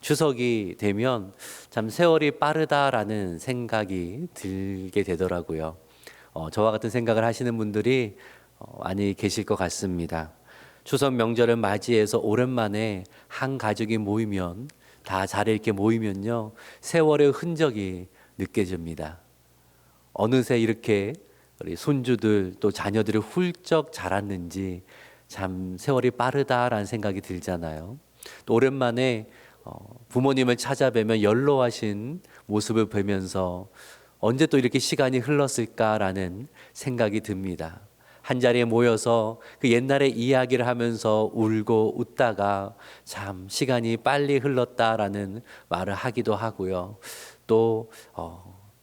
추석이 되면 참 세월이 빠르다라는 생각이 들게 되더라고요. 저와 같은 생각을 하시는 분들이 많이 계실 것 같습니다. 추석 명절을 맞이해서 오랜만에 한 가족이 모이면 다 자리에 이렇게 모이면요, 세월의 흔적이 느껴집니다. 어느새 이렇게 우리 손주들 또 자녀들이 훌쩍 자랐는지 참 세월이 빠르다라는 생각이 들잖아요. 또 오랜만에 부모님을 찾아뵈면 연로하신 모습을 보면서 언제 또 이렇게 시간이 흘렀을까라는 생각이 듭니다. 한 자리에 모여서 그 옛날의 이야기를 하면서 울고 웃다가 참 시간이 빨리 흘렀다라는 말을 하기도 하고요. 또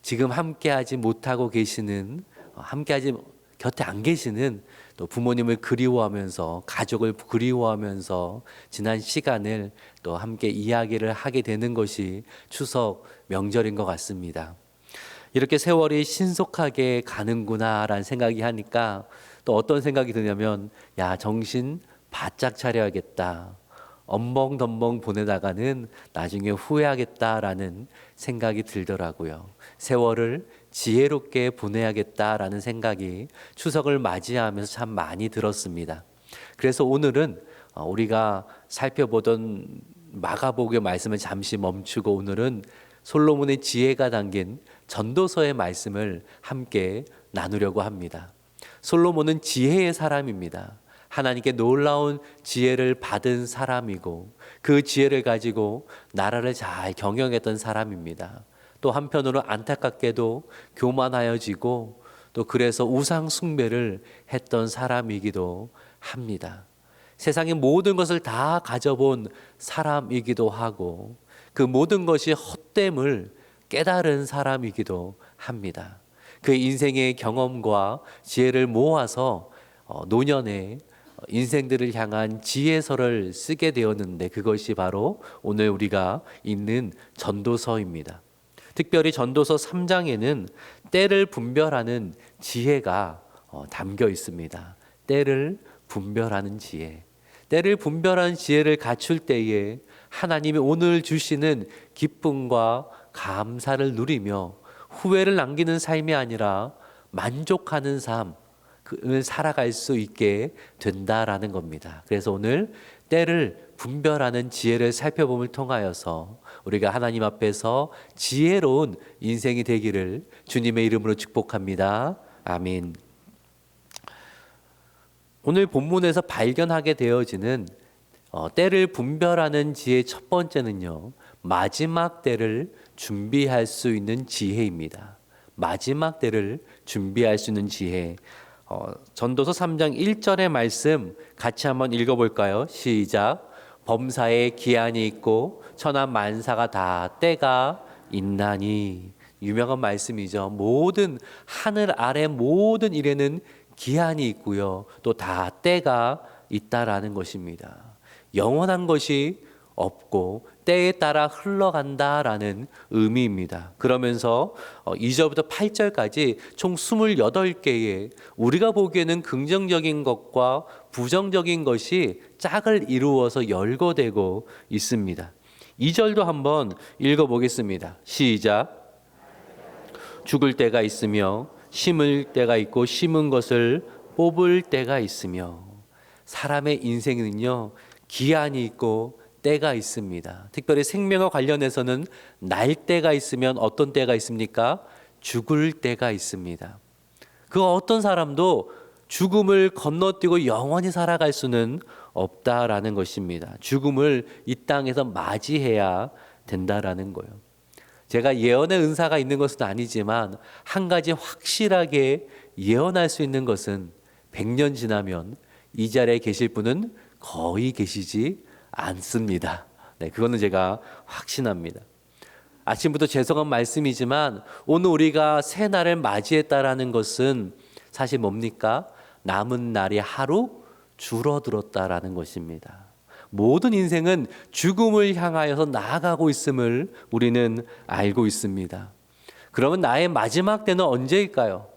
지금 함께하지 못하고 계시는, 함께하지 곁에 안 계시는 또 부모님을 그리워하면서, 가족을 그리워하면서 지난 시간을 또 함께 이야기를 하게 되는 것이 추석 명절인 것 같습니다. 이렇게 세월이 신속하게 가는구나라는 생각이 하니까 또 어떤 생각이 드냐면, 야, 정신 바짝 차려야겠다. 엄벙덤벙 보내다가는 나중에 후회하겠다라는 생각이 들더라고요. 세월을 지혜롭게 보내야겠다라는 생각이 추석을 맞이하면서 참 많이 들었습니다. 그래서 오늘은 우리가 살펴보던 마가복음의 말씀을 잠시 멈추고 오늘은 솔로몬의 지혜가 담긴 전도서의 말씀을 함께 나누려고 합니다. 솔로몬은 지혜의 사람입니다. 하나님께 놀라운 지혜를 받은 사람이고 그 지혜를 가지고 나라를 잘 경영했던 사람입니다. 또 한편으로 안타깝게도 교만하여지고 또 그래서 우상 숭배를 했던 사람이기도 합니다. 세상의 모든 것을 다 가져본 사람이기도 하고 그 모든 것이 헛됨을 깨달은 사람이기도 합니다. 그 인생의 경험과 지혜를 모아서 노년에 인생들을 향한 지혜서를 쓰게 되었는데 그것이 바로 오늘 우리가 읽는 전도서입니다. 특별히 전도서 3장에는 때를 분별하는 지혜가 담겨 있습니다. 때를 분별하는 지혜. 때를 분별하는 지혜를 갖출 때에 하나님이 오늘 주시는 기쁨과 감사를 누리며 후회를 남기는 삶이 아니라 만족하는 삶을 살아갈 수 있게 된다라는 겁니다. 그래서 오늘 때를 분별하는 지혜를 살펴봄을 통하여서 우리가 하나님 앞에서 지혜로운 인생이 되기를 주님의 이름으로 축복합니다. 아멘. 오늘 본문에서 발견하게 되어지는 때를 분별하는 지혜 첫 번째는요, 마지막 때를 준비할 수 있는 지혜입니다. 마지막 때를 준비할 수 있는 지혜. 전도서 3장 1절의 말씀 같이 한번 읽어볼까요? 시작. 범사에 기한이 있고 천하 만사가 다 때가 있나니. 유명한 말씀이죠. 모든 하늘 아래 모든 일에는 기한이 있고요. 또 다 때가 있다라는 것입니다. 영원한 것이 없고 때에 따라 흘러간다라는 의미입니다. 그러면서 2절부터 8절까지 총 28개의 우리가 보기에는 긍정적인 것과 부정적인 것이 짝을 이루어서 열거되고 있습니다. 2절도 한번 읽어보겠습니다. 시작. 죽을 때가 있으며 심을 때가 있고 심은 것을 뽑을 때가 있으며. 사람의 인생은요, 기한이 있고 때가 있습니다. 특별히 생명과 관련해서는 날 때가 있으면 어떤 때가 있습니까? 죽을 때가 있습니다. 그 어떤 사람도 죽음을 건너뛰고 영원히 살아갈 수는 없다라는 것입니다. 죽음을 이 땅에서 맞이해야 된다라는 거예요. 제가 예언의 은사가 있는 것은 아니지만 한 가지 확실하게 예언할 수 있는 것은 100년 지나면 이 자리에 계실 분은 거의 계시지 않습니다. 네, 그거는 제가 확신합니다. 아침부터 죄송한 말씀이지만 오늘 우리가 새 날을 맞이했다라는 것은 사실 뭡니까? 남은 날이 하루 줄어들었다라는 것입니다. 모든 인생은 죽음을 향하여서 나아가고 있음을 우리는 알고 있습니다. 그러면 나의 마지막 때는 언제일까요?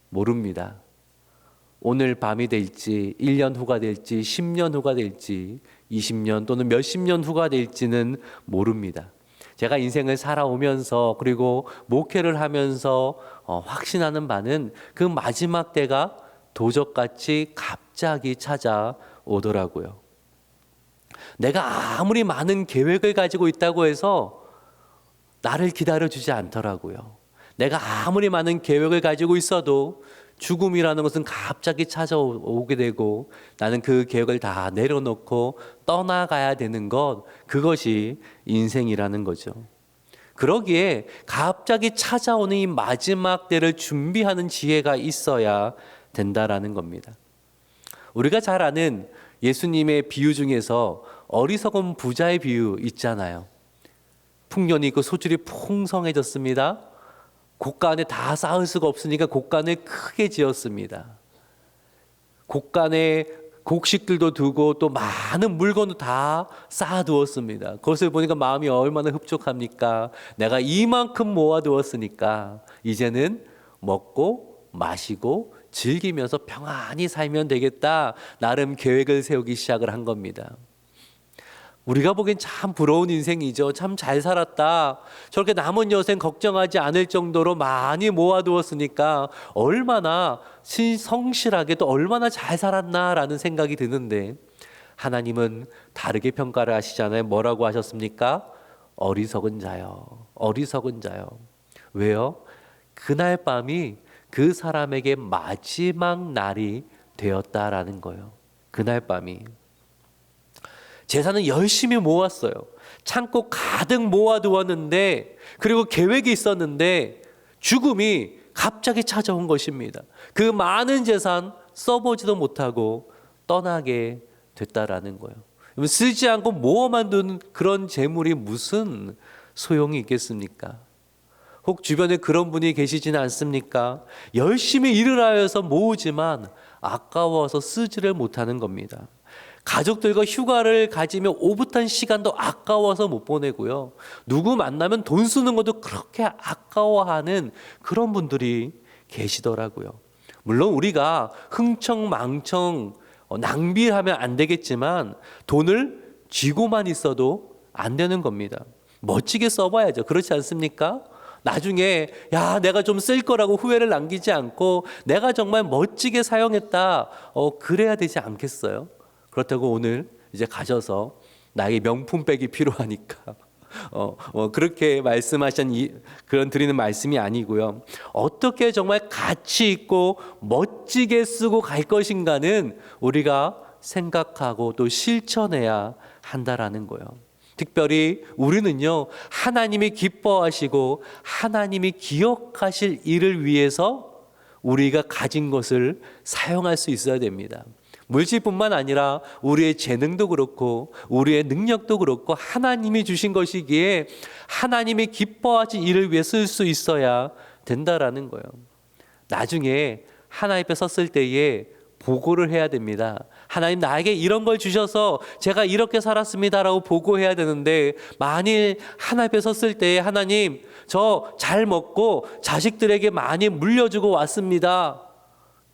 모릅니다. 오늘 밤이 될지 1년 후가 될지 10년 후가 될지 20년 또는 몇십 년 후가 될지는 모릅니다. 제가 인생을 살아오면서 그리고 목회를 하면서 확신하는 바는 그 마지막 때가 도적같이 갑자기 찾아오더라고요. 내가 아무리 많은 계획을 가지고 있다고 해서 나를 기다려주지 않더라고요. 내가 아무리 많은 계획을 가지고 있어도 죽음이라는 것은 갑자기 찾아오게 되고 나는 그 계획을 다 내려놓고 떠나가야 되는 것, 그것이 인생이라는 거죠. 그러기에 갑자기 찾아오는 이 마지막 때를 준비하는 지혜가 있어야 된다라는 겁니다. 우리가 잘 아는 예수님의 비유 중에서 어리석은 부자의 비유 있잖아요. 풍년이 있고 소출이 풍성해졌습니다. 곡간에 다 쌓을 수가 없으니까 곡간을 크게 지었습니다. 곡간에 곡식들도 두고 또 많은 물건도 다 쌓아두었습니다. 그것을 보니까 마음이 얼마나 흡족합니까? 내가 이만큼 모아두었으니까 이제는 먹고 마시고 즐기면서 평안히 살면 되겠다. 나름 계획을 세우기 시작을 한 겁니다. 우리가 보기엔 참 부러운 인생이죠. 참 잘 살았다. 저렇게 남은 여생 걱정하지 않을 정도로 많이 모아두었으니까 얼마나 성실하게 또 얼마나 잘 살았나라는 생각이 드는데 하나님은 다르게 평가를 하시잖아요. 뭐라고 하셨습니까? 어리석은 자요. 어리석은 자요. 왜요? 그날 밤이 그 사람에게 마지막 날이 되었다라는 거예요. 그날 밤이. 재산은 열심히 모았어요. 창고 가득 모아두었는데 그리고 계획이 있었는데 죽음이 갑자기 찾아온 것입니다. 그 많은 재산 써보지도 못하고 떠나게 됐다라는 거예요. 쓰지 않고 모아만 둔 그런 재물이 무슨 소용이 있겠습니까? 혹 주변에 그런 분이 계시지는 않습니까? 열심히 일을 하여서 모으지만 아까워서 쓰지를 못하는 겁니다. 가족들과 휴가를 가지며 오붓한 시간도 아까워서 못 보내고요. 누구 만나면 돈 쓰는 것도 그렇게 아까워하는 그런 분들이 계시더라고요. 물론 우리가 흥청망청 낭비하면 안 되겠지만 돈을 쥐고만 있어도 안 되는 겁니다. 멋지게 써봐야죠. 그렇지 않습니까? 나중에 내가 좀 쓸 거라고 후회를 남기지 않고 내가 정말 멋지게 사용했다. 그래야 되지 않겠어요? 그렇다고 오늘 이제 가셔서 나에게 명품백이 필요하니까 그렇게 말씀하신 그런 드리는 말씀이 아니고요. 어떻게 정말 가치 있고 멋지게 쓰고 갈 것인가는 우리가 생각하고 또 실천해야 한다라는 거예요. 특별히 우리는요, 하나님이 기뻐하시고 하나님이 기억하실 일을 위해서 우리가 가진 것을 사용할 수 있어야 됩니다. 물질뿐만 아니라 우리의 재능도 그렇고 우리의 능력도 그렇고 하나님이 주신 것이기에 하나님이 기뻐하신 일을 위해 쓸 수 있어야 된다라는 거예요. 나중에 하나님 앞에 섰을 때에 보고를 해야 됩니다. 하나님 나에게 이런 걸 주셔서 제가 이렇게 살았습니다라고 보고해야 되는데 만일 하나님 앞에 섰을 때에 하나님 저 잘 먹고 자식들에게 많이 물려주고 왔습니다.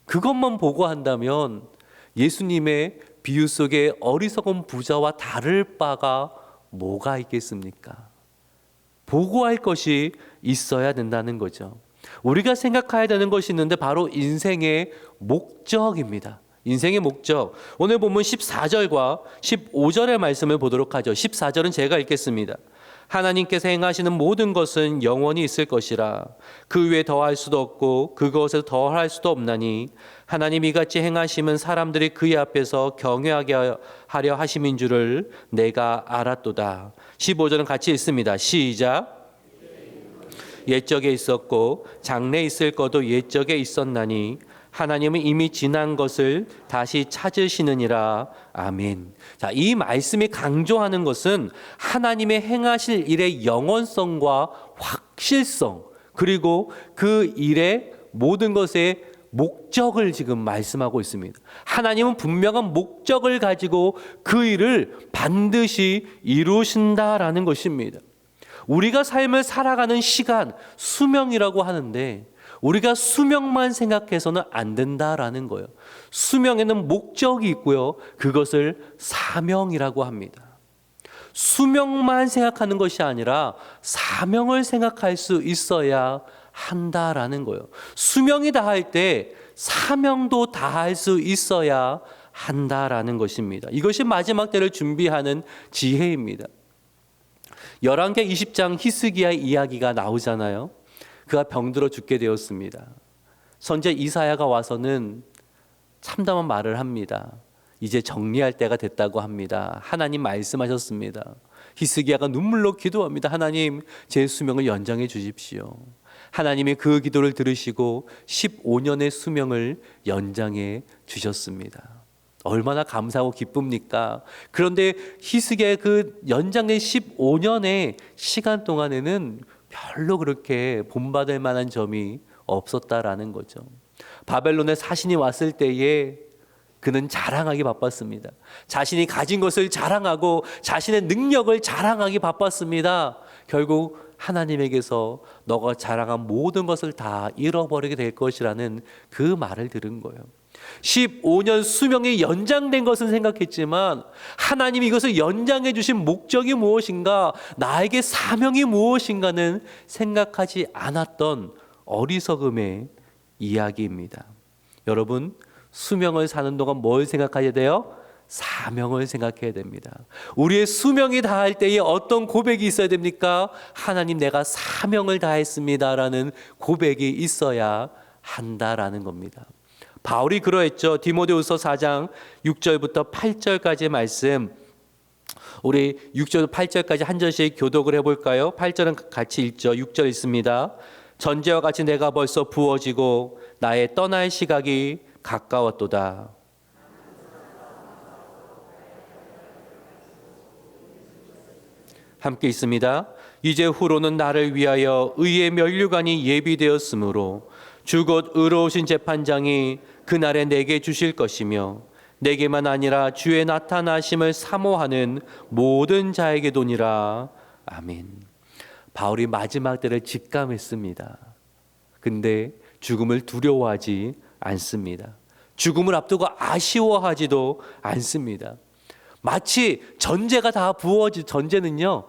그것만 보고한다면 예수님의 비유 속에 어리석은 부자와 다를 바가 뭐가 있겠습니까? 보고할 것이 있어야 된다는 거죠. 우리가 생각해야 되는 것이 있는데 바로 인생의 목적입니다. 인생의 목적. 오늘 본문 14절과 15절의 말씀을 보도록 하죠. 14절은 제가 읽겠습니다. 하나님께서 행하시는 모든 것은 영원히 있을 것이라. 그 위에 더할 수도 없고 그것에서 더할 수도 없나니 하나님 이같이 행하심은 사람들이 그의 앞에서 경외하게 하려 하심인 줄을 내가 알았도다. 15절은 같이 읽습니다. 시작. 옛적에 있었고 장래 있을 것도 옛적에 있었나니 하나님은 이미 지난 것을 다시 찾으시느니라. 아멘. 자, 이 말씀이 강조하는 것은 하나님의 행하실 일의 영원성과 확실성, 그리고 그 일의 모든 것의 목적을 지금 말씀하고 있습니다. 하나님은 분명한 목적을 가지고 그 일을 반드시 이루신다라는 것입니다. 우리가 삶을 살아가는 시간, 수명이라고 하는데 우리가 수명만 생각해서는 안 된다라는 거예요. 수명에는 목적이 있고요. 그것을 사명이라고 합니다. 수명만 생각하는 것이 아니라 사명을 생각할 수 있어야 한다라는 거예요. 수명이 다할 때 사명도 다할 수 있어야 한다라는 것입니다. 이것이 마지막 때를 준비하는 지혜입니다. 열왕기 20장 히스기야의 이야기가 나오잖아요. 그가 병들어 죽게 되었습니다. 선지자 이사야가 와서는 참담한 말을 합니다. 이제 정리할 때가 됐다고 합니다. 하나님 말씀하셨습니다. 히스기야가 눈물로 기도합니다. 하나님, 제 수명을 연장해 주십시오. 하나님이 그 기도를 들으시고 15년의 수명을 연장해 주셨습니다. 얼마나 감사하고 기쁩니까? 그런데 히스기야의 그 연장된 15년의 시간 동안에는 별로 그렇게 본받을 만한 점이 없었다라는 거죠. 바벨론의 사신이 왔을 때에 그는 자랑하기 바빴습니다. 자신이 가진 것을 자랑하고 자신의 능력을 자랑하기 바빴습니다. 결국 하나님에게서 너가 자랑한 모든 것을 다 잃어버리게 될 것이라는 그 말을 들은 거예요. 15년 수명이 연장된 것은 생각했지만 하나님이 이것을 연장해 주신 목적이 무엇인가, 나에게 사명이 무엇인가는 생각하지 않았던 어리석음의 이야기입니다. 여러분, 수명을 사는 동안 뭘 생각해야 돼요? 사명을 생각해야 됩니다. 우리의 수명이 다할 때에 어떤 고백이 있어야 됩니까? 하나님, 내가 사명을 다했습니다라는 고백이 있어야 한다라는 겁니다. 바울이 그러했죠. 디모데후서 4장 6절부터 8절까지의 말씀, 우리 6절 8절까지 한 절씩 교독을 해볼까요? 8절은 같이 읽죠. 6절 있습니다. 전제와 같이 내가 벌써 부어지고 나의 떠날 시각이 가까웠도다. 함께 있습니다. 이제 후로는 나를 위하여 의의 면류관이 예비되었으므로 주 곧 의로우신 재판장이 그날에 내게 주실 것이며 내게만 아니라 주의 나타나심을 사모하는 모든 자에게도니라. 아멘. 바울이 마지막 때를 직감했습니다. 근데 죽음을 두려워하지 않습니다. 죽음을 앞두고 아쉬워하지도 않습니다. 마치 전제가 다 부어진, 전제는요,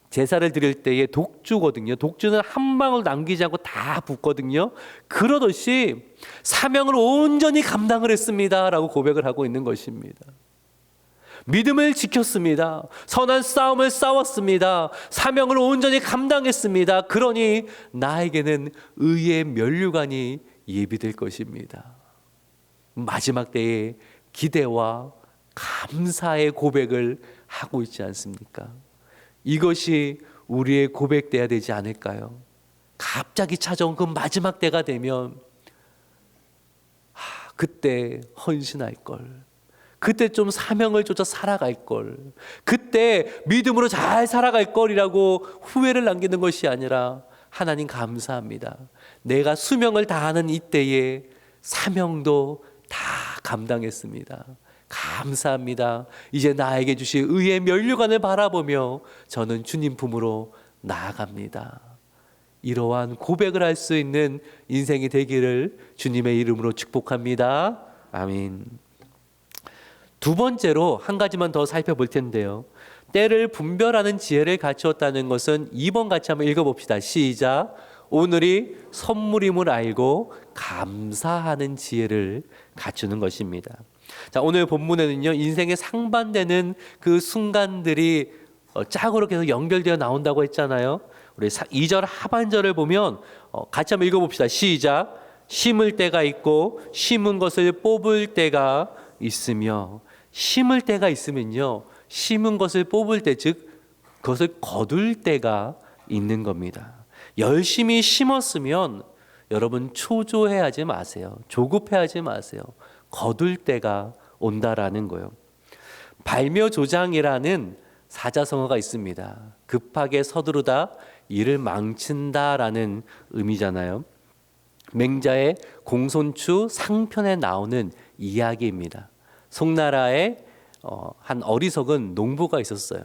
제사를 드릴 때의 독주거든요. 독주는 한 방울 남기지 않고 다 붓거든요. 그러듯이 사명을 온전히 감당을 했습니다 라고 고백을 하고 있는 것입니다. 믿음을 지켰습니다. 선한 싸움을 싸웠습니다. 사명을 온전히 감당했습니다. 그러니 나에게는 의의 면류관이 예비될 것입니다. 마지막 때의 기대와 감사의 고백을 하고 있지 않습니까? 이것이 우리의 고백돼야 되지 않을까요? 갑자기 찾아온 그 마지막 때가 되면 그때 헌신할 걸, 그때 좀 사명을 쫓아 살아갈 걸, 그때 믿음으로 잘 살아갈 걸이라고 후회를 남기는 것이 아니라 하나님 감사합니다. 내가 수명을 다하는 이때에 사명도 다 감당했습니다. 감사합니다. 이제 나에게 주실 의의 면류관을 바라보며 저는 주님 품으로 나아갑니다. 이러한 고백을 할 수 있는 인생이 되기를 주님의 이름으로 축복합니다. 아멘. 두 번째로 한 가지만 더 살펴볼 텐데요. 때를 분별하는 지혜를 갖추었다는 것은 2번 같이 한번 읽어봅시다. 시작. 오늘이 선물임을 알고 감사하는 지혜를 갖추는 것입니다. 자, 오늘 본문에는요, 인생의 상반되는 그 순간들이 짝으로 계속 연결되어 나온다고 했잖아요. 우리 2절 하반절을 보면 같이 한번 읽어봅시다. 시작. 심을 때가 있고 심은 것을 뽑을 때가 있으며, 심을 때가 있으면요, 심은 것을 뽑을 때, 즉 그것을 거둘 때가 있는 겁니다. 열심히 심었으면 여러분 초조해하지 마세요. 조급해하지 마세요. 거둘 때가 온다라는 거예요. 발묘조장이라는 사자성어가 있습니다. 급하게 서두르다 일을 망친다라는 의미잖아요. 맹자의 공손추 상편에 나오는 이야기입니다. 송나라에 한 어리석은 농부가 있었어요.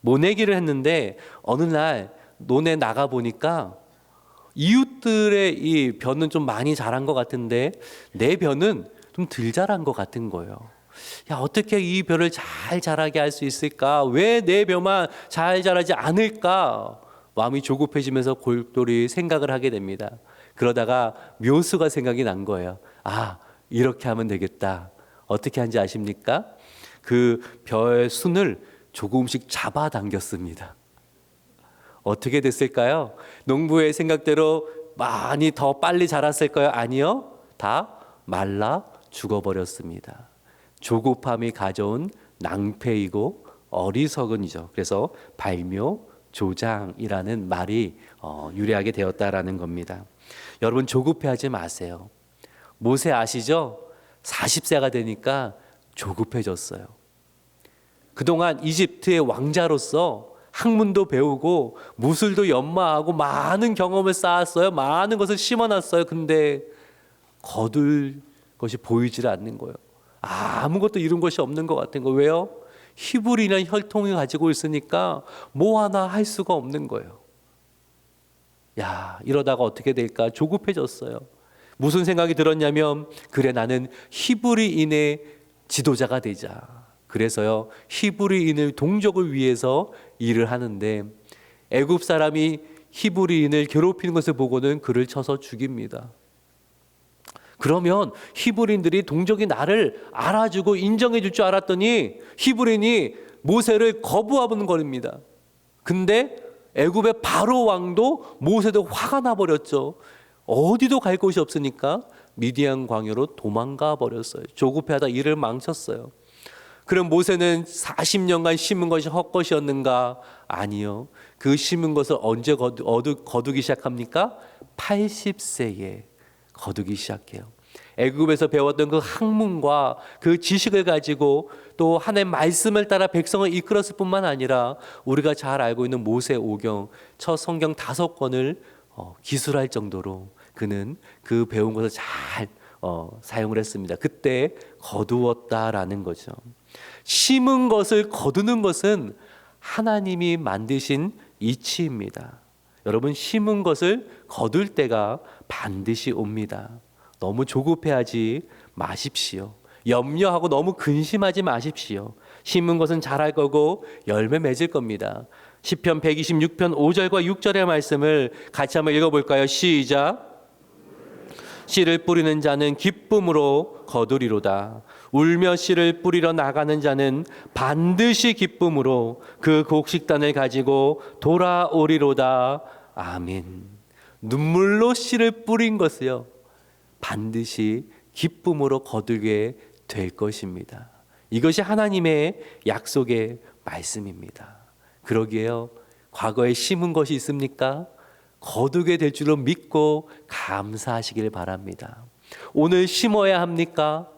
모내기를 했는데 어느 날 논에 나가 보니까 이웃들의 이 벼는 좀 많이 자란 것 같은데 내 벼는 좀 덜 자란 것 같은 거예요. 야, 어떻게 이 벼를 잘 자라게 할 수 있을까? 왜 내 벼만 잘 자라지 않을까? 마음이 조급해지면서 골똘히 생각을 하게 됩니다. 그러다가 묘수가 생각이 난 거예요. 아, 이렇게 하면 되겠다. 어떻게 하는지 아십니까? 그 벼의 순을 조금씩 잡아당겼습니다. 어떻게 됐을까요? 농부의 생각대로 많이 더 빨리 자랐을까요? 아니요. 다 말라 죽어버렸습니다. 조급함이 가져온 낭패이고 어리석은이죠. 그래서 발묘조장이라는 말이 유래하게 되었다라는 겁니다. 여러분 조급해하지 마세요. 모세 아시죠? 40세가 되니까 조급해졌어요. 그동안 이집트의 왕자로서 학문도 배우고 무술도 연마하고 많은 경험을 쌓았어요. 많은 것을 심어놨어요. 근데 거둘 것이 보이질 않는 거예요. 아무것도 이룬 것이 없는 것 같은 거예요. 왜요? 히브리라는 혈통을 가지고 있으니까 뭐 하나 할 수가 없는 거예요. 야, 이러다가 어떻게 될까? 조급해졌어요. 무슨 생각이 들었냐면 그래 나는 히브리인의 지도자가 되자. 그래서요 히브리인을 동족을 위해서 일을 하는데 애굽 사람이 히브리인을 괴롭히는 것을 보고는 그를 쳐서 죽입니다. 그러면 히브리인들이 동족이 나를 알아주고 인정해 줄 줄 알았더니 히브리인이 모세를 거부하는 거립니다. 근데 애굽의 바로 왕도 모세도 화가 나버렸죠. 어디도 갈 곳이 없으니까 미디안 광야로 도망가 버렸어요. 조급해하다 일을 망쳤어요. 그럼 모세는 40년간 심은 것이 헛것이었는가? 아니요. 그 심은 것을 언제 거두기 시작합니까? 80세에 거두기 시작해요. 애굽에서 배웠던 그 학문과 그 지식을 가지고 또 하나님의 말씀을 따라 백성을 이끌었을 뿐만 아니라 우리가 잘 알고 있는 모세오경 첫 성경 5권을 기술할 정도로 그는 그 배운 것을 잘 사용을 했습니다. 그때 거두었다라는 거죠. 심은 것을 거두는 것은 하나님이 만드신 이치입니다. 여러분 심은 것을 거둘 때가 반드시 옵니다. 너무 조급해하지 마십시오. 염려하고 너무 근심하지 마십시오. 심은 것은 자랄 거고 열매 맺을 겁니다. 시편 126편 5절과 6절의 말씀을 같이 한번 읽어볼까요? 시작. 씨를 뿌리는 자는 기쁨으로 거두리로다. 울며 씨를 뿌리러 나가는 자는 반드시 기쁨으로 그 곡식단을 가지고 돌아오리로다. 아멘. 눈물로 씨를 뿌린 것이요 반드시 기쁨으로 거두게 될 것입니다. 이것이 하나님의 약속의 말씀입니다. 그러기에요 과거에 심은 것이 있습니까? 거두게 될 줄로 믿고 감사하시길 바랍니다. 오늘 심어야 합니까?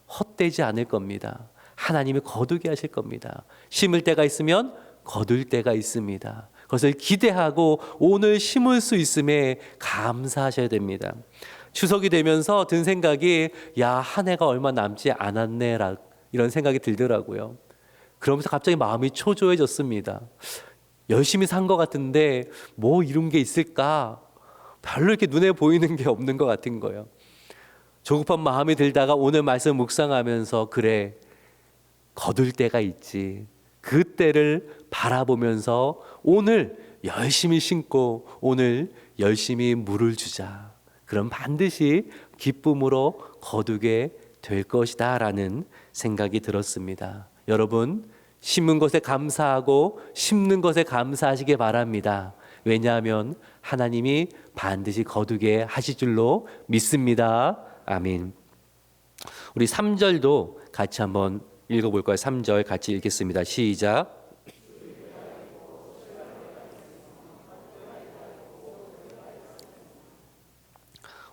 헛되지 않을 겁니다. 하나님이 거두게 하실 겁니다. 심을 때가 있으면 거둘 때가 있습니다. 그것을 기대하고 오늘 심을 수 있음에 감사하셔야 됩니다. 추석이 되면서 든 생각이 야, 한 해가 얼마 남지 않았네 이런 생각이 들더라고요. 그러면서 갑자기 마음이 초조해졌습니다. 열심히 산 것 같은데 뭐 이런 게 있을까? 별로 이렇게 눈에 보이는 게 없는 것 같은 거예요. 조급한 마음이 들다가 오늘 말씀 묵상하면서 그래 거둘 때가 있지. 그 때를 바라보면서 오늘 열심히 심고 오늘 열심히 물을 주자. 그럼 반드시 기쁨으로 거두게 될 것이다 라는 생각이 들었습니다. 여러분 심은 것에 감사하고 심는 것에 감사하시기 바랍니다. 왜냐하면 하나님이 반드시 거두게 하실 줄로 믿습니다. 아멘. 우리 3절도 같이 한번 읽어볼까요? 3절 같이 읽겠습니다. 시작.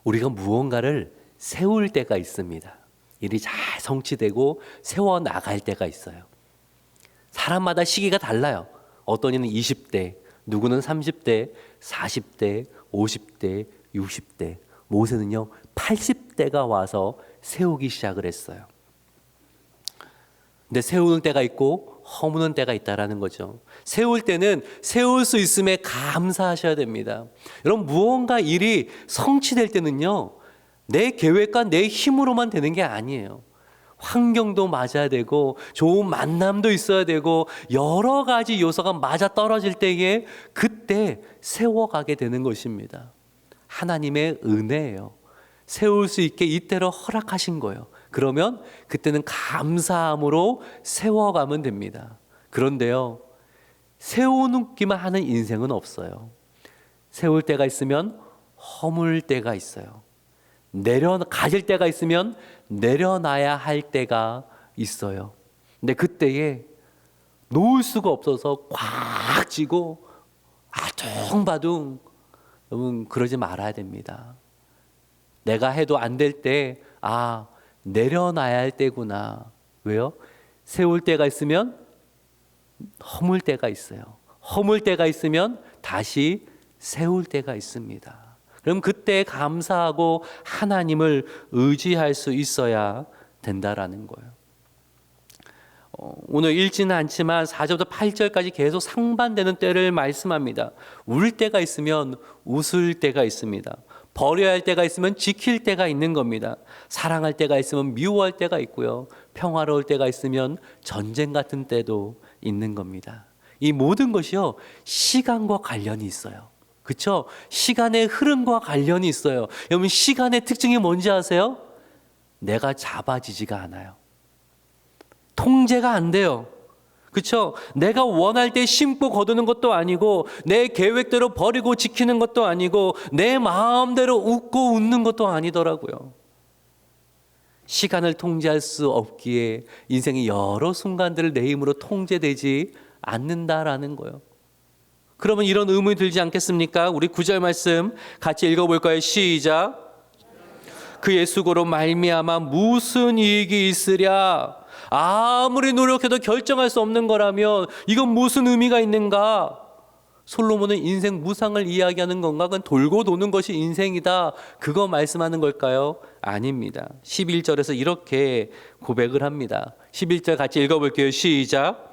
우리가 무언가를 세울 때가 있습니다. 일이 잘 성취되고 세워나갈 때가 있어요. 사람마다 시기가 달라요. 어떤 이는 20대, 누구는 30대, 40대, 50대, 60대. 모세는요 80대가 와서 세우기 시작을 했어요. 근데 세우는 때가 있고 허무는 때가 있다라는 거죠. 세울 때는 세울 수 있음에 감사하셔야 됩니다. 여러분, 무언가 일이 성취될 때는요, 내 계획과 내 힘으로만 되는 게 아니에요. 환경도 맞아야 되고 좋은 만남도 있어야 되고 여러 가지 요소가 맞아 떨어질 때에 그때 세워가게 되는 것입니다. 하나님의 은혜예요. 세울 수 있게 이때로 허락하신 거예요. 그러면 그때는 감사함으로 세워가면 됩니다. 그런데요, 세우기만 하는 인생은 없어요. 세울 때가 있으면 허물 때가 있어요. 가질 때가 있으면 내려놔야 할 때가 있어요. 근데 그때에 놓을 수가 없어서 꽉 쥐고 아둥바둥, 여러분 그러지 말아야 됩니다. 내가 해도 안 될 때 내려놔야 할 때구나. 왜요? 세울 때가 있으면 허물 때가 있어요. 허물 때가 있으면 다시 세울 때가 있습니다. 그럼 그때 감사하고 하나님을 의지할 수 있어야 된다라는 거예요. 오늘 읽지는 않지만 4절부터 8절까지 계속 상반되는 때를 말씀합니다. 울 때가 있으면 웃을 때가 있습니다. 버려야 할 때가 있으면 지킬 때가 있는 겁니다. 사랑할 때가 있으면 미워할 때가 있고요. 평화로울 때가 있으면 전쟁 같은 때도 있는 겁니다. 이 모든 것이요, 시간과 관련이 있어요. 그렇죠? 시간의 흐름과 관련이 있어요. 여러분, 시간의 특징이 뭔지 아세요? 내가 잡아지지가 않아요. 통제가 안 돼요. 그렇죠? 내가 원할 때 심고 거두는 것도 아니고 내 계획대로 버리고 지키는 것도 아니고 내 마음대로 웃고 웃는 것도 아니더라고요. 시간을 통제할 수 없기에 인생의 여러 순간들을 내 힘으로 통제되지 않는다라는 거예요. 그러면 이런 의문이 들지 않겠습니까? 우리 9절 말씀 같이 읽어볼까요? 시작. 그의 수고로 말미암아 무슨 이익이 있으랴? 아무리 노력해도 결정할 수 없는 거라면 이건 무슨 의미가 있는가? 솔로몬은 인생 무상을 이야기하는 건가? 그건 돌고 도는 것이 인생이다, 그거 말씀하는 걸까요? 아닙니다. 11절에서 이렇게 고백을 합니다. 11절 같이 읽어볼게요. 시작.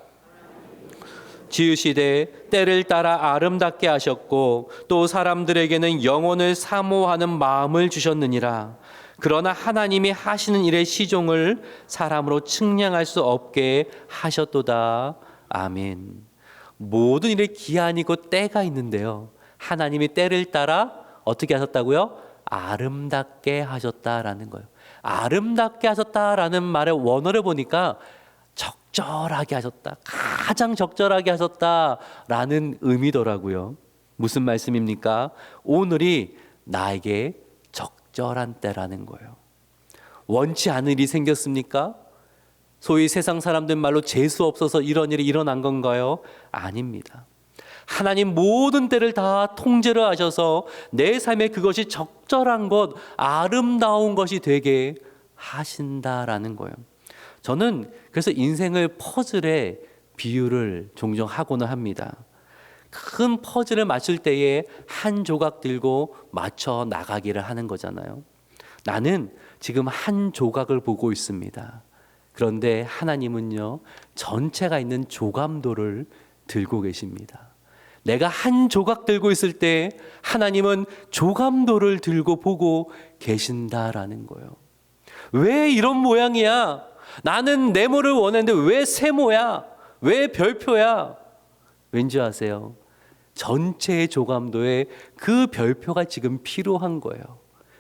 지으시되 때를 따라 아름답게 하셨고 또 사람들에게는 영혼을 사모하는 마음을 주셨느니라. 그러나 하나님이 하시는 일의 시종을 사람으로 측량할 수 없게 하셨도다. 아멘. 모든 일에 기한이 있고 때가 있는데요, 하나님이 때를 따라 어떻게 하셨다고요? 아름답게 하셨다라는 거예요. 아름답게 하셨다라는 말의 원어를 보니까 적절하게 하셨다, 가장 적절하게 하셨다라는 의미더라고요. 무슨 말씀입니까? 오늘이 나에게 적절한 때라는 거예요. 원치 않은 일이 생겼습니까? 소위 세상 사람들 말로 재수 없어서 이런 일이 일어난 건가요? 아닙니다. 하나님 모든 때를 다 통제를 하셔서 내 삶에 그것이 적절한 것, 아름다운 것이 되게 하신다라는 거예요. 저는 그래서 인생을 퍼즐에 비유를 종종 하고는 합니다. 큰 퍼즐을 맞출 때에 한 조각 들고 맞춰 나가기를 하는 거잖아요. 나는 지금 한 조각을 보고 있습니다. 그런데 하나님은요, 전체가 있는 조감도를 들고 계십니다. 내가 한 조각 들고 있을 때 하나님은 조감도를 들고 보고 계신다라는 거예요. 왜 이런 모양이야? 나는 네모를 원했는데 왜 세모야? 왜 별표야? 왠지 아세요? 전체의 조감도에 그 별표가 지금 필요한 거예요.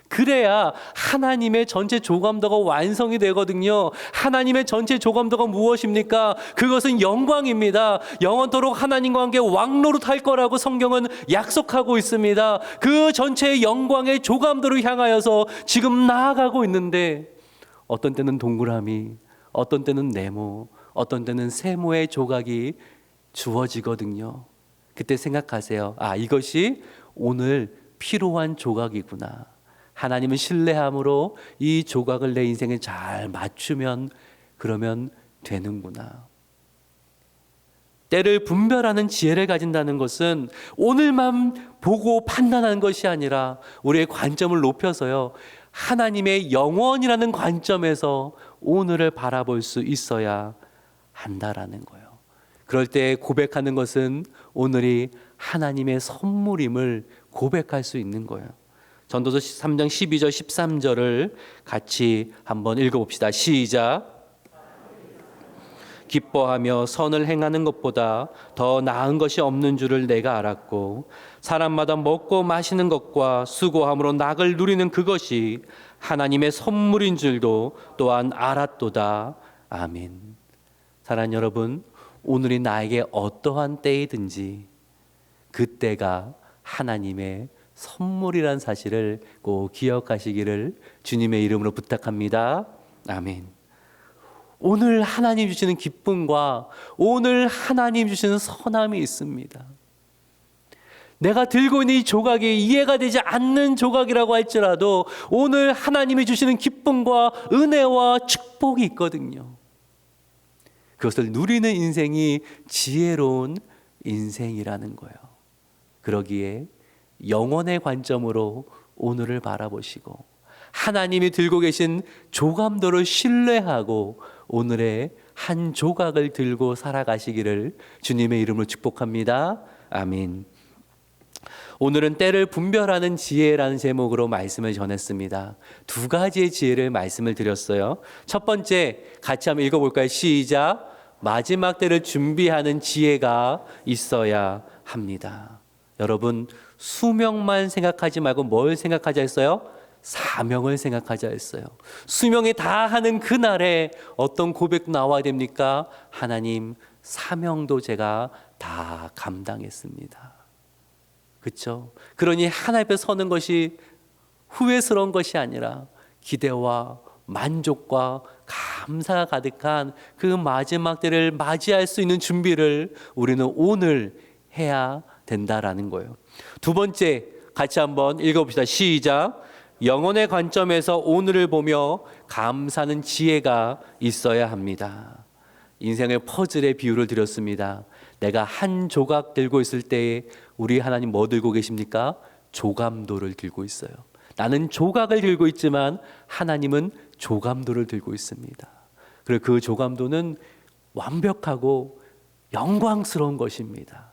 그래야 하나님의 전체 조감도가 완성이 되거든요. 하나님의 전체 조감도가 무엇입니까? 그것은 영광입니다. 영원토록 하나님과 함께 왕노릇할 거라고 성경은 약속하고 있습니다. 그 전체의 영광의 조감도를 향하여서 지금 나아가고 있는데, 어떤 때는 동그라미, 어떤 때는 네모, 어떤 때는 세모의 조각이 주어지거든요. 그때 생각하세요. 이것이 오늘 필요한 조각이구나. 하나님은 신뢰함으로 이 조각을 내 인생에 잘 맞추면 그러면 되는구나. 때를 분별하는 지혜를 가진다는 것은 오늘만 보고 판단하는 것이 아니라 우리의 관점을 높여서요, 하나님의 영원이라는 관점에서 오늘을 바라볼 수 있어야 한다라는 거예요. 그럴 때 고백하는 것은 오늘이 하나님의 선물임을 고백할 수 있는 거예요. 전도서 3장 12절 13절을 같이 한번 읽어봅시다. 시작. 기뻐하며 선을 행하는 것보다 더 나은 것이 없는 줄을 내가 알았고 사람마다 먹고 마시는 것과 수고함으로 낙을 누리는 그것이 하나님의 선물인 줄도 또한 알았도다. 아멘. 사랑하는 여러분, 오늘이 나에게 어떠한 때이든지 그때가 하나님의 선물이란 사실을 꼭 기억하시기를 주님의 이름으로 부탁합니다. 아멘. 오늘 하나님 주시는 기쁨과 오늘 하나님 주시는 선함이 있습니다. 내가 들고 있는 이 조각이 이해가 되지 않는 조각이라고 할지라도 오늘 하나님이 주시는 기쁨과 은혜와 축복이 있거든요. 그것을 누리는 인생이 지혜로운 인생이라는 거예요. 그러기에 영혼의 관점으로 오늘을 바라보시고 하나님이 들고 계신 조감도를 신뢰하고 오늘의 한 조각을 들고 살아가시기를 주님의 이름으로 축복합니다. 아멘. 오늘은 때를 분별하는 지혜라는 제목으로 말씀을 전했습니다. 두 가지의 지혜를 말씀을 드렸어요. 첫 번째, 같이 한번 읽어볼까요? 시작. 마지막 때를 준비하는 지혜가 있어야 합니다. 여러분, 수명만 생각하지 말고 뭘 생각하자 했어요? 사명을 생각하자 했어요. 수명이 다 하는 그날에 어떤 고백 나와야 됩니까? 하나님, 사명도 제가 다 감당했습니다. 그렇죠? 그러니 하나님 앞에 서는 것이 후회스러운 것이 아니라 기대와 만족과 감사가 가득한 그 마지막 때를 맞이할 수 있는 준비를 우리는 오늘 해야 된다라는 거예요. 두 번째, 같이 한번 읽어봅시다. 시작. 영혼의 관점에서 오늘을 보며 감사하는 지혜가 있어야 합니다. 인생의 퍼즐의 비유를 드렸습니다. 내가 한 조각 들고 있을 때에 우리 하나님 뭐 들고 계십니까? 조감도를 들고 있어요. 나는 조각을 들고 있지만 하나님은 조감도를 들고 있습니다. 그리고 그 조감도는 완벽하고 영광스러운 것입니다.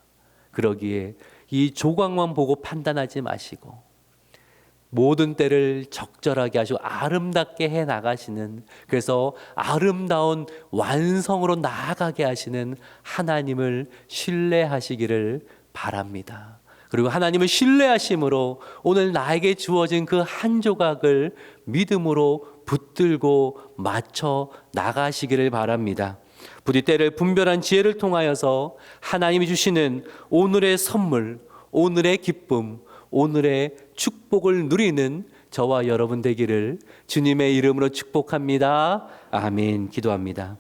그러기에 이 조각만 보고 판단하지 마시고 모든 때를 적절하게 하시고 아름답게 해 나가시는, 그래서 아름다운 완성으로 나아가게 하시는 하나님을 신뢰하시기를 바랍니다. 그리고 하나님을 신뢰하심으로 오늘 나에게 주어진 그 한 조각을 믿음으로 붙들고 맞춰 나가시기를 바랍니다. 부디 때를 분별한 지혜를 통하여서 하나님이 주시는 오늘의 선물, 오늘의 기쁨, 오늘의 축복을 누리는 저와 여러분 되기를 주님의 이름으로 축복합니다. 아멘. 기도합니다.